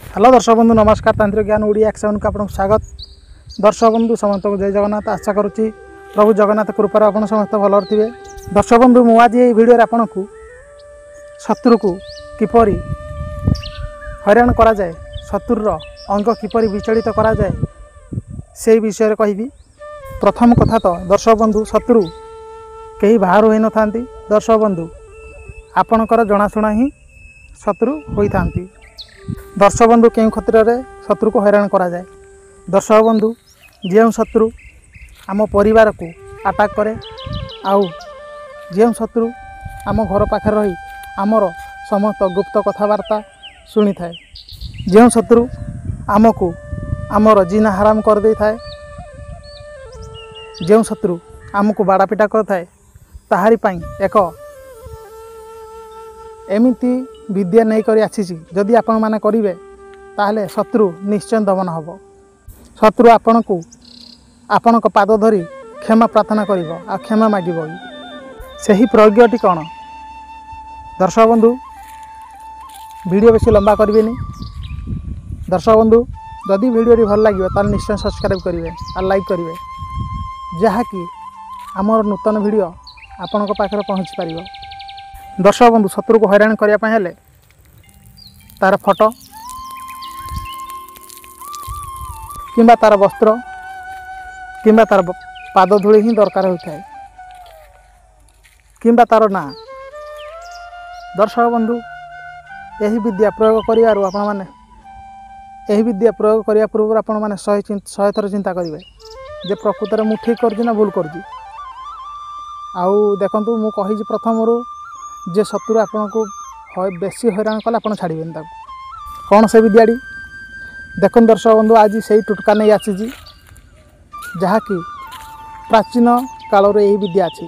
Hello दर्शक बंधु नमस्कार। तांत्रिक ज्ञान ओडिया एक्शन को आपको स्वागत। दर्शक बंधु समस्त को जय जगन्नाथ। आशा करुच्ची प्रभु जगन्नाथ कृपार आप समस्त भल थे। दर्शक बंधु मु आज ये वीडियो आपन को शत्रु को किपर हैरान करा जाए, शत्रुर अंग किपर विचलित करा जाए से विषय कहि। प्रथम कथा तो दर्शक बंधु शत्रु कहीं बाहर होई न थांती। दर्शक बंधु आपणकर जनाशुना ही शत्रु होई थांती। दर्शक बंधु केउं क्षेत्र में शत्रु को हैरान करा जाए। दर्शक बंधु जो शत्रु आम परिवार को अटैक करे, आउ जो शत्रु आम घर पाखे रही आमर समस्त गुप्त कथबार्ता शुणी थाए, जो शत्रु आमको आमर जीना हराम कर दे थाए, जो शत्रु आमको बाड़ापिटा कर थाए, ताहारी पाई एक एमिति विद्या नहीं करी आसी। जदि आपण माने करिवे ताहले शत्रु निश्चय दमन हब। शत्रु आपण को आपण को पाद धरी क्षमा प्रार्थना करिवो आ क्षमा मागिबो। सही प्रयोगटी कौन दर्शक बंधु वीडियो बेसी लंबा करेंगे। दर्शक बंधु जदि वीडियो भल लगे ताल निश्चय सब्सक्राइब करेंगे और लाइक करेंगे, जहाँकि आमर नूतन वीडियो आपण पाखे पहुँची पार। दर्शक बंधु शत्रु को हैरान करने हेले तार फोटो किंबा तार वस्त्र किंबा तार पाद धूली ही दरकार होता है, किंबा तार ना। दर्शक बंधु यही विद्या प्रयोग करिवारु आपण माने यही विद्या प्रयोग करिया पूर्व आपण माने 100 थर चिंता करेंगे जे प्रकृत में ठीक करछि ना भूल करछि। आउ देखंतु मु कहि प्रथम रु जे शत्रु आपण को बेसी हैरान कले आप छाड़बे कौन से विद्याटी देख। दर्शक बंधु आज से टुटका नहीं आसी जहाँकि प्राचीन काल यही विद्या अच्छी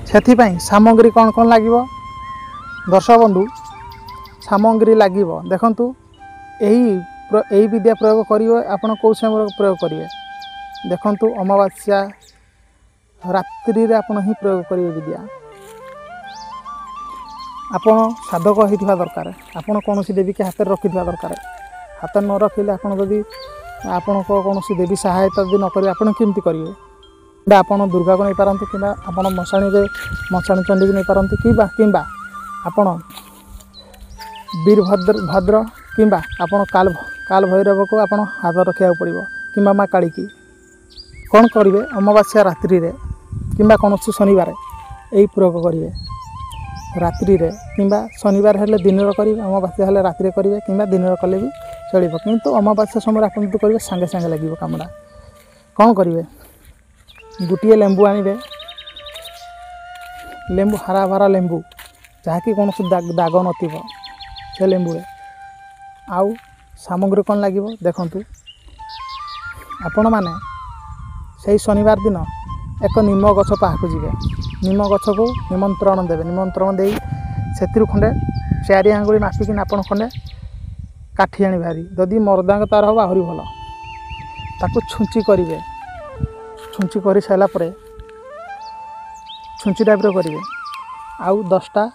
से सामग्री कौन कौन लगे। दर्शक बंधु सामग्री लगे देखु यही विद्या प्रयोग करेंगे आप कौ समय प्रयोग करेंगे देखु अमावास्या रात्रि रे आप ही प्रयोग करेंगे विद्या। आपण साधक होता दरकार, आपण कौन देवी के हाथ में रखी दरकार। हाथ न रखिले आप जदि आपण कौन देवी सहायता यदि न करेंगे आप केमती करेंगे। आपण दुर्गा को नहीं पारती कि आप मशाणी चंडी को नहीं पारती कि आपण वीरभद्र कि आपण काल भैरव को आप हाथ रखा पड़ो कि माँ काली की कौन करेंगे। अमावास्या रात्रि रे कि कौन शनिवार यही प्रयोग करेंगे रात्रि रे किंबा शनिवार हेले दिन करेंगे, अमावास्या हेले रात्रि करेंगे कि दिन कले भी चलो। किंतु अमावास्या समय आप करेंगे सांगे सांगे लगे कमड़ा। कौन करेंगे गोटे लेंबू आनिबे, लेंबू हरा भरा लेंबू जहाँकि कौन दाग नथिबो से लेंबू आउ सामग्री कौन लगे देखंतु। आपण माने से शनिवार दिन एक निम गछ पाखक जीवे, निम गछ को निमंत्रण देवे, निमंत्रण दे से खंडे 4 आंगुली मापिक आपण खंडे काठी आनी भारी जदि मर्दांग तार हम आहरी भल ताको छुंची करेंगे। छुंची कर सारापर छुंची टाइप करेंगे आउ 10टा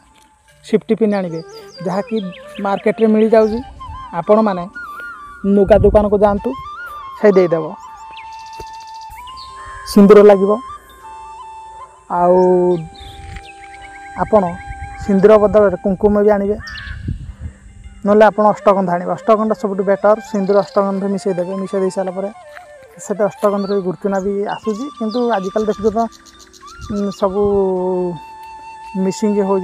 सिफ्टी पिन आनिबे जहाँकि मार्केट रे मिल जाउजी। आपण माने नुगा दुकान को जातु से देदेव सिंदूर लगे आउ आपण सिंदूर बदल कुंकुम भी आनिबे नले आपण अष्टगंधा आनिबे। अष्टगंधा सब बेटर सिंदूर अष्टगंधा मिसई देबे। मिसई दे सारा पर से अष्टगंधा गुरुचुना भी आसूजी किंतु आजिकल देखो तो सब मिसिंग हो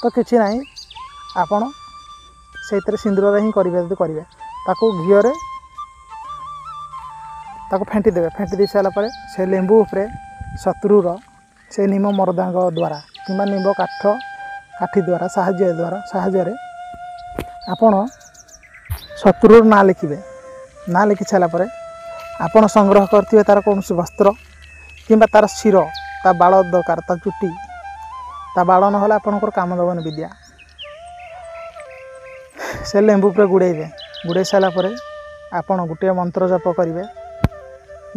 तो किसी ना आपण से सिंदूर ही करेंगे। जब करेंगे ताको घीओ ताको फेंटी देवे। फेंटी दे सारापर से लेंबू उपरे शत्रुर से निम मरदांग द्वारा कि निम काठी द्वारा साहाय्य आपण शत्रुर ना लिखिबे। ना लिखि सारापर आपण संग्रह करथिबे तार कौन वस्त्र किंबा तार शिर ता बाल दरकार ता चुटी ता बाल न होला आपनकर काम दबन विद्या। से लेंबू पर गुड़ेबे। गुड़े सारापर आपण गोटे मंत्र जप करेंगे।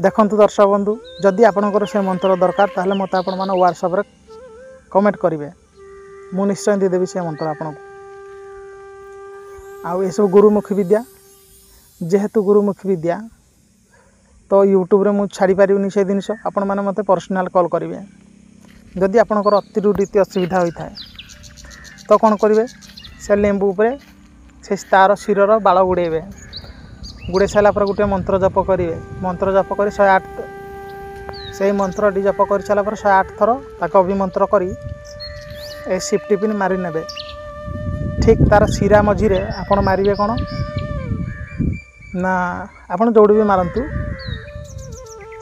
देखंतु दर्शक बंधु जदि आपनकर से मंत्र दरकार ताहले मत आपण माने व्हाट्सएप रे कमेंट करेंगे, मु निश्चय देदेवी से मंत्र आपन। आउ ये सब गुरुमुखी विद्या जेहेतु गुरुमुखी विद्या तो यूट्यूब रे मु छाड़ी पारिनी से जिन आपण मैंने मत पर्सनाल कॉल करेंगे जदि आपंकर अतिरुरीति असुविधा होता है तो कौन करेंगे से लेंबू उपरे से तार शिरर बाल गुड़ेबे गुड़े सारा गोटे मंत्र जप करेंगे मंत्र जप कर 108 से मंत्रटी जप कर सारापर 108 थर ताक अभिमंत्र कर सिफ्टी पिन मारी ने ठीक तार शिरा मझीरे आपण मारे कौन ना आपण जोड़ी भी मारतु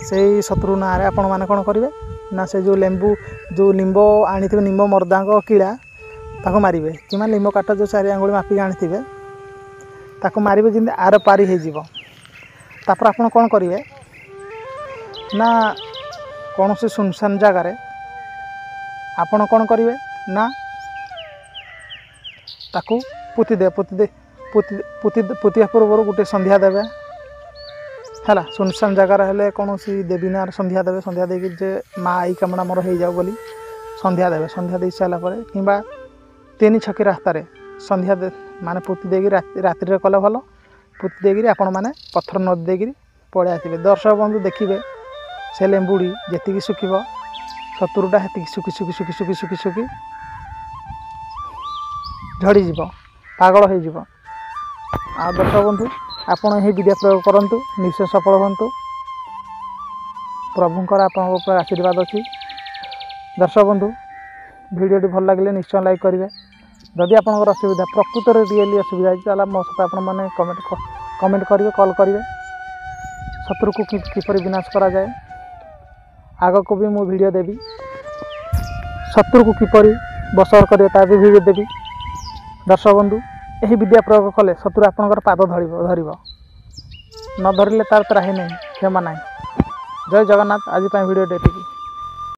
से शत्रु ना रे आपण मैंने कौन करेंगे ना से जो लेंबू जो निम्ब आनी थे निम्ब मर्दांग कीड़ा ताको मारे कि लिंब काट जो 4 आंगुली मापिक आनी थे ताको मारे जमी आर पारी होपर आप कौन करेंगे ना कौन से सुनसान जगार आपण कौन करेंगे ना ताकू पुतीदे पुतिया पूर्व गोटे संध्या देवे है सुनसान जगार हेले कौन सी देवी ना संध्या देवे संध्या दे जे माँ आई कामना मोर हो जाओ बोली संध्या देवे संध्या दे सारापर कि 3 छकी रास्तार संध्या माने पुती देगी रात्रि कले भल पुती देगी आपण मैंने पत्थर नदी देगी पड़े आसवे दर्शक बंधु देखिए से लेंबुड़ी जी सुखिब शत्रुटा हेतिक सुखी सुखी सुखी सुखी सुखी सुखी झड़ीज पागल हो दर्शक बंधु आपड़ यही विद्या प्रयोग करूँ निश्चय सफल हूँ प्रभुंर आपन आशीर्वाद अच्छी दर्शक बंधु भिडियोटी भल लगे निश्चय लाइक करेंगे जदि आपंकर असुविधा प्रकृत रियली असुविधा है मो सहित आप कमेंट करेंगे कॉल करेंगे शत्रु को किपरि विनाश करा जाए आग को भी मु वीडियो देवी शत्रु को किपरि बसर करें ता भी वीडियो देवी दर्शक बंधु यही विद्या प्रयोग कले शत्रु आपंकर पाद धर न धरले तार त्राही नहीं क्षमा ना जय जगन्नाथ आज वीडियो देती।